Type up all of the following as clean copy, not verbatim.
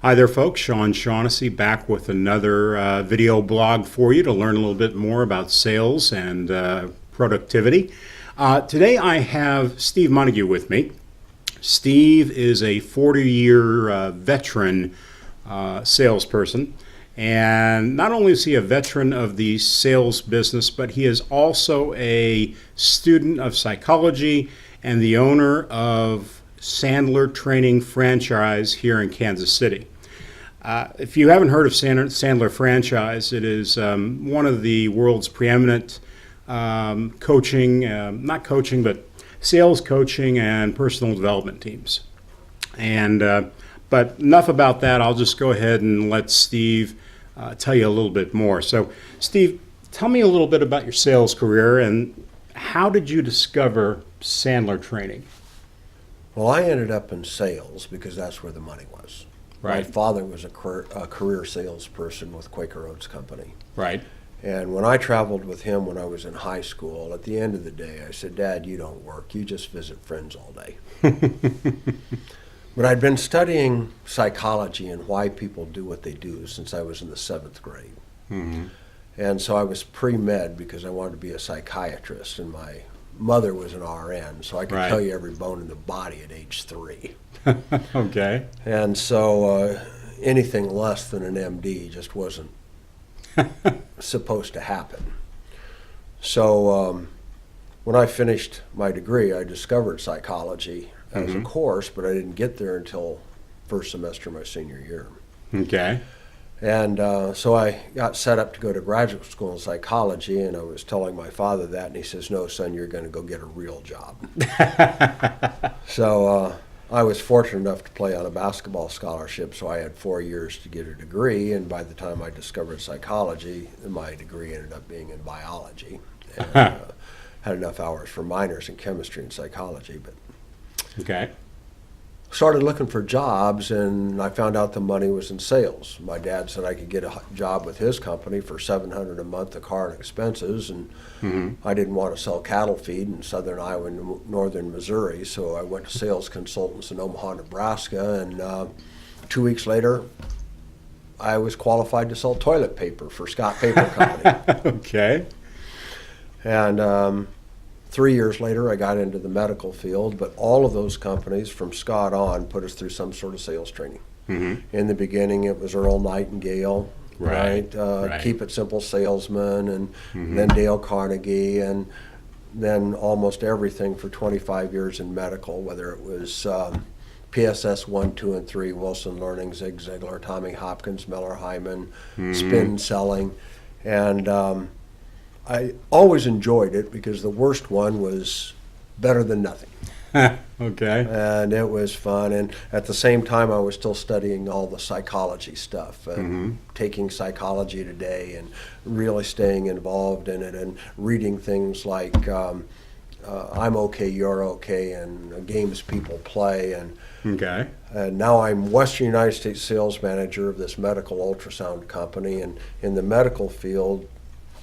Hi there, folks. Sean Shaughnessy back with another video blog for you to learn a little bit more about sales and productivity. Today I have Steve Montague with me. Steve is a 40-year veteran salesperson. And not only is he a veteran of the sales business, but he is also a student of psychology and the owner of Sandler Training franchise here in Kansas City. If you haven't heard of Sandler franchise, it is one of the world's preeminent coaching, not coaching, but sales coaching and personal development teams. And but enough about that. I'll just go ahead and let Steve tell you a little bit more. So, Steve, tell me a little bit about your sales career and how did you discover Sandler Training? Well, I ended up in sales because that's where the money was. Right. My father was a career salesperson with Quaker Oats Company. Right. And when I traveled with him when I was in high school, at the end of the day, I said, "Dad, you don't work. You just visit friends all day." But I'd been studying psychology and why people do what they do since I was in the 7th grade. Mm-hmm. And so I was pre-med because I wanted to be a psychiatrist, and my mother was an RN, so I could Right. tell you every bone in the body at age 3. Okay. And so anything less than an MD just wasn't supposed to happen. So when I finished my degree, I discovered psychology as a course, but I didn't get there until first semester of my senior year. Okay. And so I got set up to go to graduate school in psychology, and I was telling my father that, and he says, "No, son, you're going to go get a real job." So I was fortunate enough to play on a basketball scholarship, so I had 4 years to get a degree, and by the time I discovered psychology, my degree ended up being in biology. And had enough hours for minors in chemistry and psychology, but Okay. started looking for jobs, and I found out the money was in sales. My dad said I could get a job with his company for $700 a month, a car and expenses, and I didn't want to sell cattle feed in southern Iowa and northern Missouri, so I went to sales consultants in Omaha, Nebraska, and 2 weeks later, I was qualified to sell toilet paper for Scott Paper Company. Okay. And 3 years later, I got into the medical field, but all of those companies from Scott on put us through some sort of sales training. Mm-hmm. In the beginning, it was Earl Nightingale, Right. Right. Keep It Simple Salesman, and then Dale Carnegie, and then almost everything for 25 years in medical, whether it was PSS 1, 2, and 3, Wilson Learning, Zig Ziglar, Tommy Hopkins, Miller Hyman, spin selling, and I always enjoyed it because the worst one was better than nothing. Okay. And it was fun. And at the same time, I was still studying all the psychology stuff and taking Psychology Today and really staying involved in it and reading things like I'm Okay, You're Okay, and games people play. And Okay. now I'm Western United States sales manager of this medical ultrasound company. And in the medical field,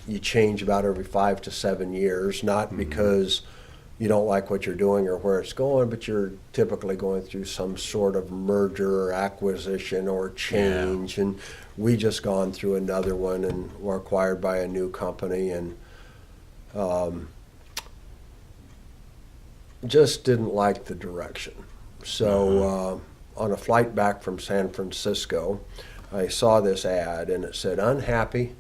you change about every 5 to 7 years, not because you don't like what you're doing or where it's going, but you're typically going through some sort of merger or acquisition or change. And we just gone through another one and were acquired by a new company, and just didn't like the direction. So on a flight back from San Francisco, I saw this ad, and it said unhappy.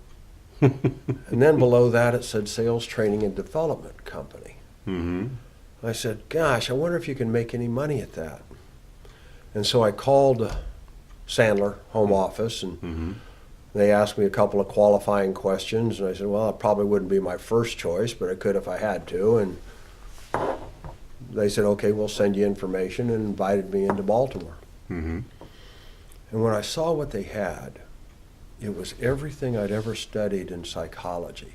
And then below that it said Sales Training and Development Company. I said, "Gosh, I wonder if you can make any money at that." And so I called Sandler home office, and they asked me a couple of qualifying questions, and I said, "Well, it probably wouldn't be my first choice, but I could if I had to." And they said, "Okay, we'll send you information," and invited me into Baltimore. And when I saw what they had, it was everything I'd ever studied in psychology,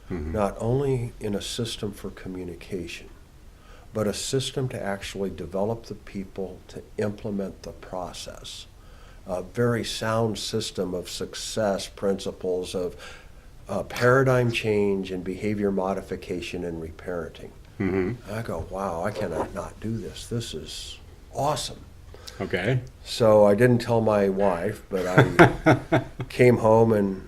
not only in a system for communication, but a system to actually develop the people to implement the process. A very sound system of success principles of paradigm change and behavior modification and reparenting. I go, wow, I cannot not do this. This is awesome. Okay. So I didn't tell my wife, but I came home and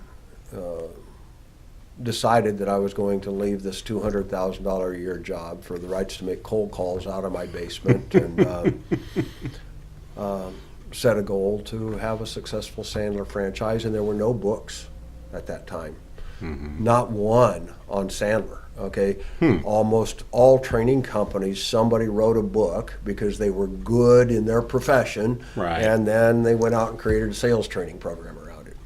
decided that I was going to leave this $200,000 a year job for the rights to make cold calls out of my basement, and set a goal to have a successful Sandler franchise. And there were no books at that time, not one on Sandler. Okay, almost all training companies, somebody wrote a book because they were good in their profession, Right. and then they went out and created a sales training program around it.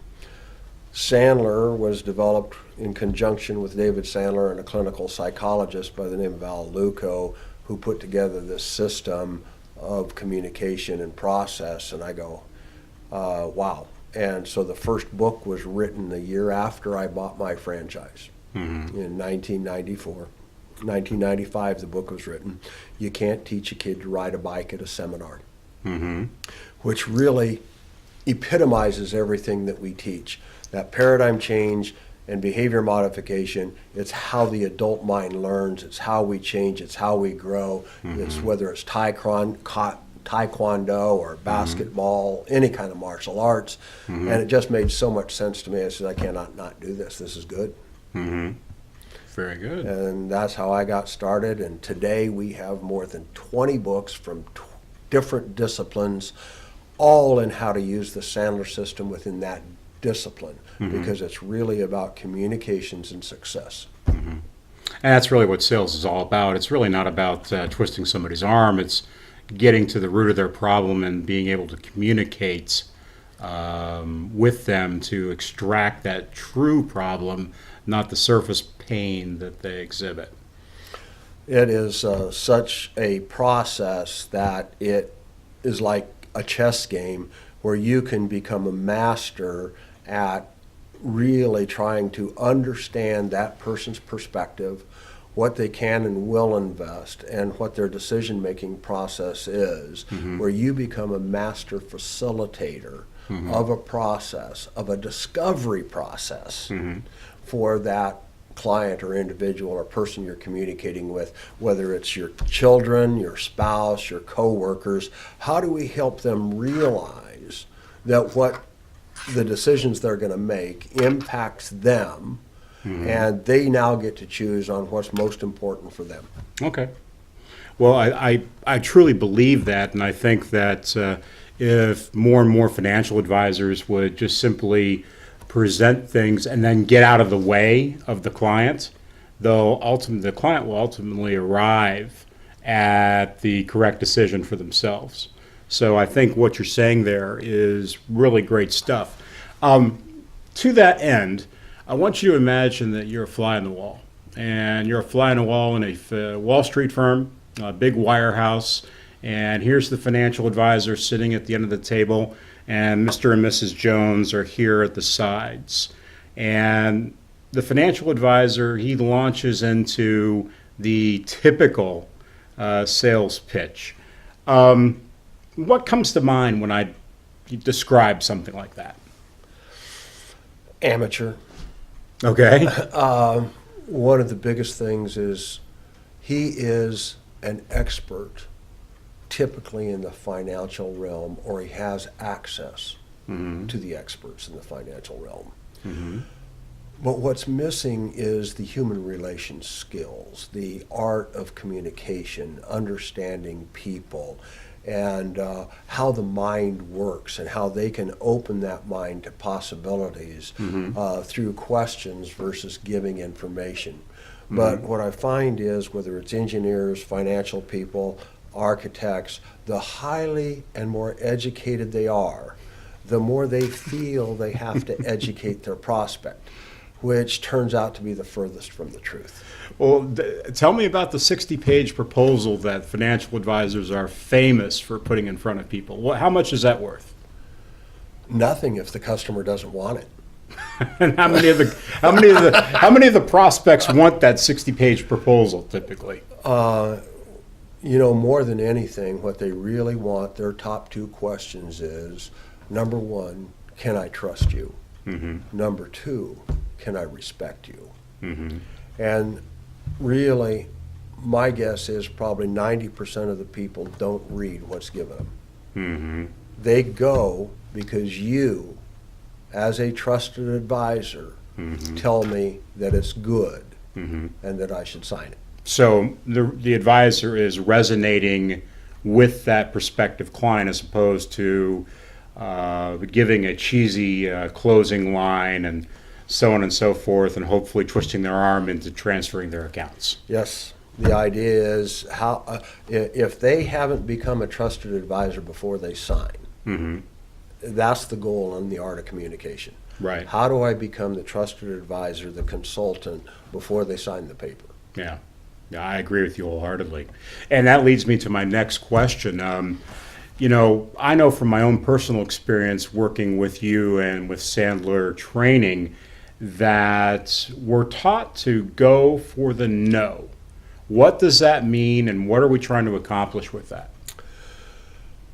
Sandler was developed in conjunction with David Sandler and a clinical psychologist by the name of Al Luco, who put together this system of communication and process. And I go, wow. And so the first book was written the year after I bought my franchise. In 1994. 1995, the book was written. You can't teach a kid to ride a bike at a seminar, which really epitomizes everything that we teach. That paradigm change and behavior modification, it's how the adult mind learns, it's how we change, it's how we grow. It's whether it's taekwondo or basketball, any kind of martial arts. And it just made so much sense to me. I said, I cannot not do this. This is good. Very good. And that's how I got started. And today we have more than 20 books from different disciplines, all in how to use the Sandler system within that discipline, because it's really about communications and success. And that's really what sales is all about. It's really not about twisting somebody's arm. It's getting to the root of their problem and being able to communicate with them to extract that true problem, not the surface pain that they exhibit. It is such a process that it is like a chess game where you can become a master at really trying to understand that person's perspective, what they can and will invest, and what their decision-making process is, where you become a master facilitator of a process, of a discovery process for that client or individual or person you're communicating with, whether it's your children, your spouse, your coworkers. How do we help them realize that what the decisions they're going to make impacts them, and they now get to choose on what's most important for them? Okay. Well, I truly believe that, and I think that if more and more financial advisors would just simply present things and then get out of the way of the client, the client will ultimately arrive at the correct decision for themselves. So I think what you're saying there is really great stuff. To that end, I want you to imagine that you're a fly on the wall, and you're a fly on the wall in a Wall Street firm, a big wirehouse, and here's the financial advisor sitting at the end of the table, and Mr. and Mrs. Jones are here at the sides. And the financial advisor, he launches into the typical sales pitch. What comes to mind when I describe something like that? Amateur. Okay. One of the biggest things is he is an expert, typically in the financial realm, or he has access to the experts in the financial realm. But what's missing is the human relations skills, the art of communication, understanding people, and how the mind works and how they can open that mind to possibilities through questions versus giving information. But what I find is, whether it's engineers, financial people, architects, the highly and more educated they are, the more they feel they have to educate their prospect, which turns out to be the furthest from the truth. Well, tell me about the 60-page proposal that financial advisors are famous for putting in front of people. How much is that worth? Nothing if the customer doesn't want it. And how many of the prospects want that 60-page proposal typically? More than anything, what they really want, their top two questions is, number one, can I trust you? Number two, can I respect you? And really, my guess is probably 90% of the people don't read what's given them. Mm-hmm. They go because you, as a trusted advisor, tell me that it's good and that I should sign it. So the advisor is resonating with that prospective client as opposed to giving a cheesy closing line and so on and so forth, and hopefully twisting their arm into transferring their accounts. Yes. The idea is how if they haven't become a trusted advisor before they sign, that's the goal in the art of communication. Right. How do I become the trusted advisor, the consultant, before they sign the paper? Yeah. Yeah, I agree with you wholeheartedly. And that leads me to my next question. You know, I know from my own personal experience working with you and with Sandler Training that we're taught to go for the no. What does that mean, and what are we trying to accomplish with that?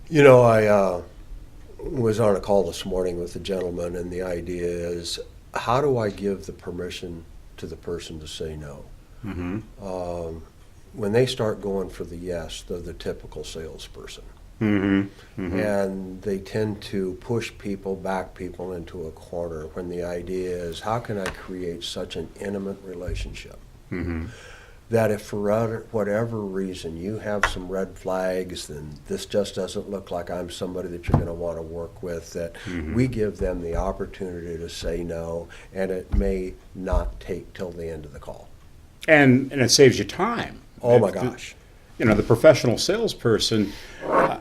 You know, I was on a call this morning with a gentleman, and the idea is, how do I give the permission to the person to say no? When they start going for the yes, they're the typical salesperson. And they tend to push people, back people into a corner when the idea is, how can I create such an intimate relationship that if for whatever reason you have some red flags, then this just doesn't look like I'm somebody that you're going to want to work with, that we give them the opportunity to say no, and it may not take till the end of the call. And it saves you time. Oh my gosh. You know, the professional salesperson,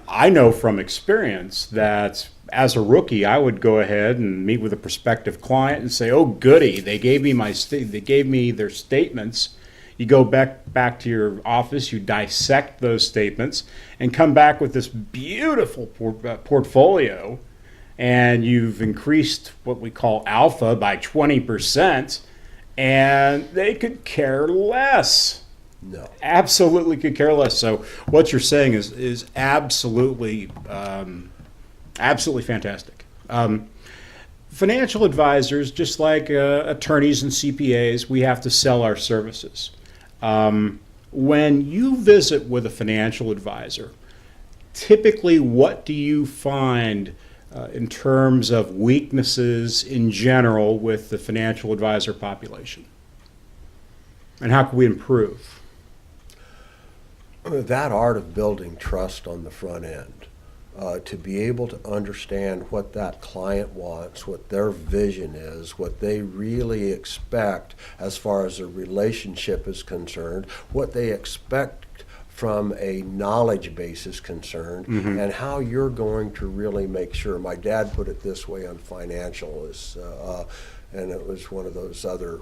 I know from experience that as a rookie, I would go ahead and meet with a prospective client and say, "Oh, goody! They gave me their statements." You go back to your office, you dissect those statements, and come back with this beautiful portfolio, and you've increased what we call alpha by 20%, and they could care less. No. Absolutely could care less. So what you're saying is absolutely absolutely fantastic. Financial advisors, just like attorneys and CPAs, we have to sell our services. When you visit with a financial advisor, typically what do you find in terms of weaknesses in general with the financial advisor population? And how can we improve? That art of building trust on the front end, to be able to understand what that client wants, what their vision is, what they really expect as far as a relationship is concerned, what they expect from a knowledge base is concerned, and how you're going to really make sure. My dad put it this way on financial, and it was one of those other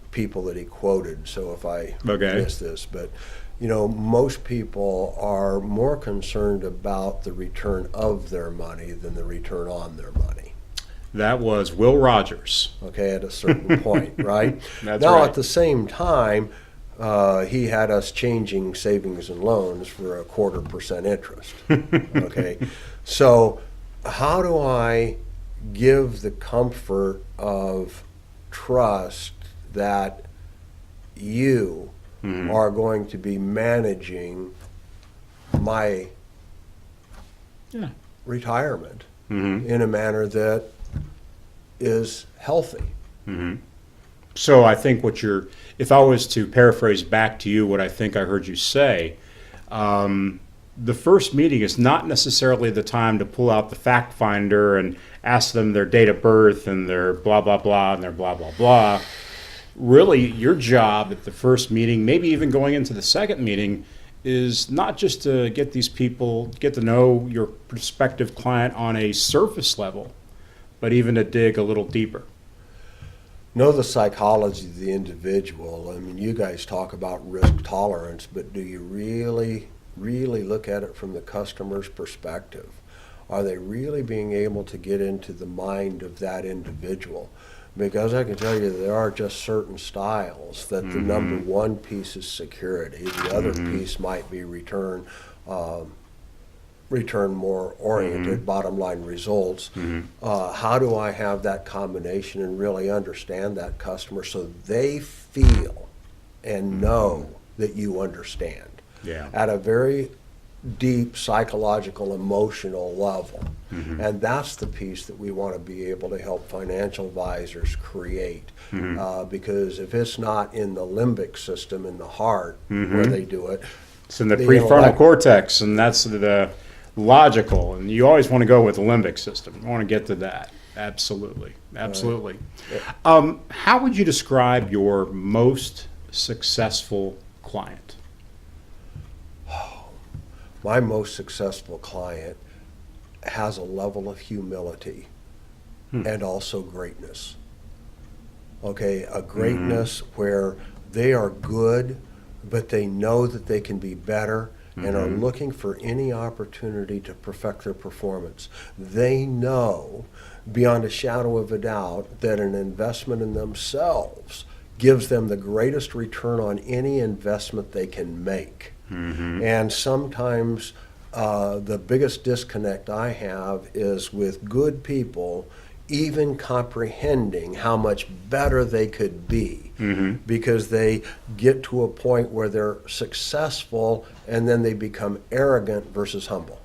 people that he quoted, so if I miss this, but you know, most people are more concerned about the return of their money than the return on their money. That was Will Rogers. Okay, at a certain point, right? That's now, right. at the same time, he had us changing savings and loans for 0.25% interest. Okay, so how do I give the comfort of trust that you are going to be managing my retirement in a manner that is healthy? So I think if I was to paraphrase back to you what I think I heard you say, the first meeting is not necessarily the time to pull out the fact finder and ask them their date of birth and their blah, blah, blah, and their blah, blah, blah. Really, your job at the first meeting, maybe even going into the second meeting, is not just to get these people, get to know your prospective client on a surface level, but even to dig a little deeper. Know the psychology of the individual. I mean, you guys talk about risk tolerance, but do you really look at it from the customer's perspective? Are they really being able to get into the mind of that individual? Because I can tell you there are just certain styles that the number one piece is security. The other piece might be return more oriented, bottom line results. How do I have that combination and really understand that customer so they feel and know that you understand? Yeah. At a very deep psychological, emotional level. And that's the piece that we want to be able to help financial advisors create. Because if it's not in the limbic system, in the heart, where they do it, It's in the prefrontal cortex, and that's the logical. And you always want to go with the limbic system. You want to get to that. Absolutely. Absolutely. How would you describe your most successful client? My most successful client has a level of humility and also greatness. Okay, a greatness where they are good, but they know that they can be better and are looking for any opportunity to perfect their performance. They know beyond a shadow of a doubt that an investment in themselves gives them the greatest return on any investment they can make. And sometimes the biggest disconnect I have is with good people even comprehending how much better they could be, because they get to a point where they're successful and then they become arrogant versus humble.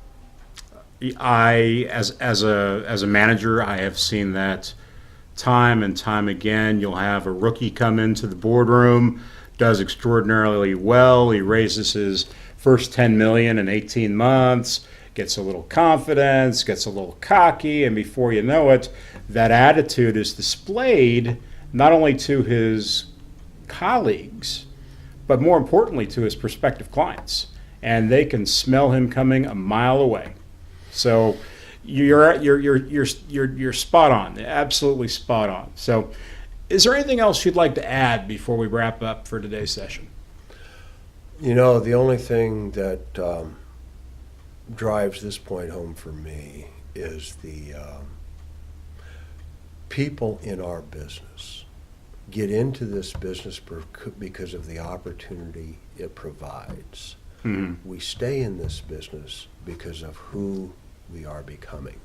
As a manager, I have seen that time and time again. You'll have a rookie come into the boardroom, does extraordinarily well. He raises his first 10 million in 18 months, gets a little confidence, gets a little cocky, and before you know it, that attitude is displayed not only to his colleagues, but more importantly to his prospective clients. And they can smell him coming a mile away. So you're spot on, absolutely spot on. So is there anything else you'd like to add before we wrap up for today's session? You know, the only thing that drives this point home for me is the people in our business get into this business because of the opportunity it provides. We stay in this business because of who we are becoming.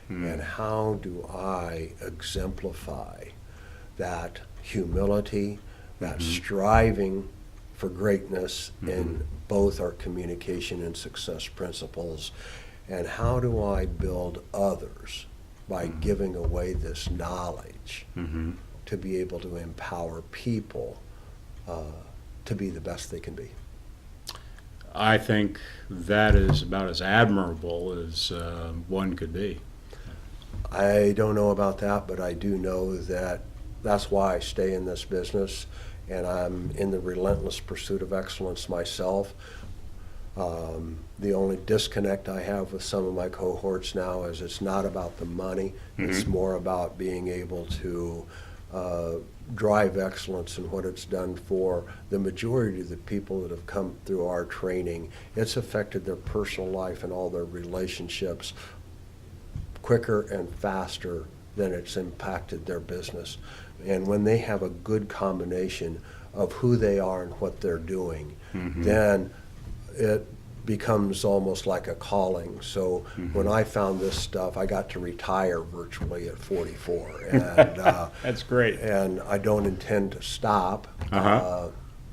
And how do I exemplify that humility, that striving for greatness in both our communication and success principles, and how do I build others by giving away this knowledge to be able to empower people to be the best they can be. I think that is about as admirable as one could be. I don't know about that, but I do know that that's why I stay in this business, and I'm in the relentless pursuit of excellence myself. The only disconnect I have with some of my cohorts now is it's not about the money. It's more about being able to drive excellence in what it's done for the majority of the people that have come through our training. It's affected their personal life and all their relationships quicker and faster than it's impacted their business. And when they have a good combination of who they are and what they're doing, then it becomes almost like a calling. So when I found this stuff, I got to retire virtually at 44. And, That's great. And I don't intend to stop. I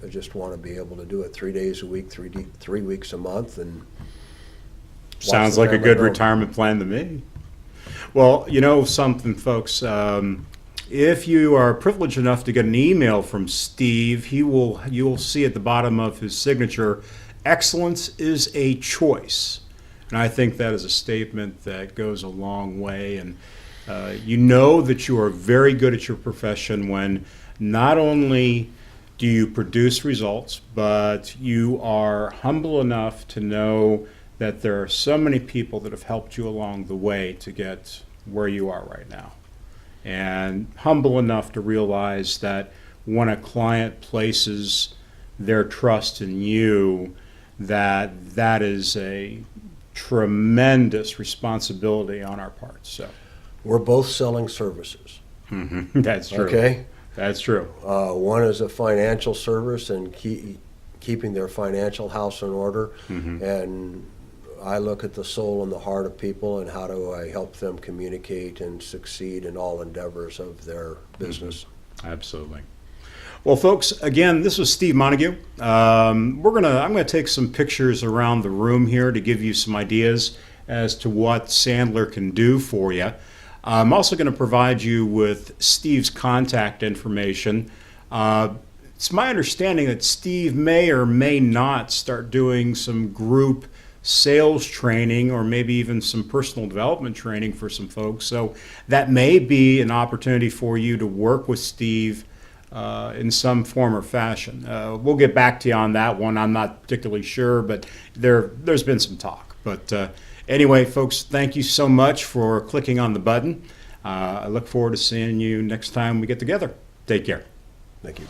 just want to be able to do it 3 days a week, 3 weeks a month. And sounds like a good retirement plan to me. Well, you know something, folks. If you are privileged enough to get an email from Steve, you will see at the bottom of his signature, excellence is a choice. And I think that is a statement that goes a long way. And you know that you are very good at your profession when not only do you produce results, but you are humble enough to know that there are so many people that have helped you along the way to get where you are right now. And humble enough to realize that when a client places their trust in you, that is a tremendous responsibility on our part. So we're both selling services. That's true. Okay? That's true. One is a financial service and keeping their financial house in order. And I look at the soul and the heart of people and how do I help them communicate and succeed in all endeavors of their business. Absolutely. Well, folks, again, this was Steve Montague. I'm gonna take some pictures around the room here to give you some ideas as to what Sandler can do for you. I'm also going to provide you with Steve's contact information. It's my understanding that Steve may or may not start doing some group sales training or maybe even some personal development training for some folks. So that may be an opportunity for you to work with Steve in some form or fashion. We'll get back to you on that one. I'm not particularly sure, but there's been some talk. But anyway, folks, thank you so much for clicking on the button. I look forward to seeing you next time we get together. Take care. Thank you.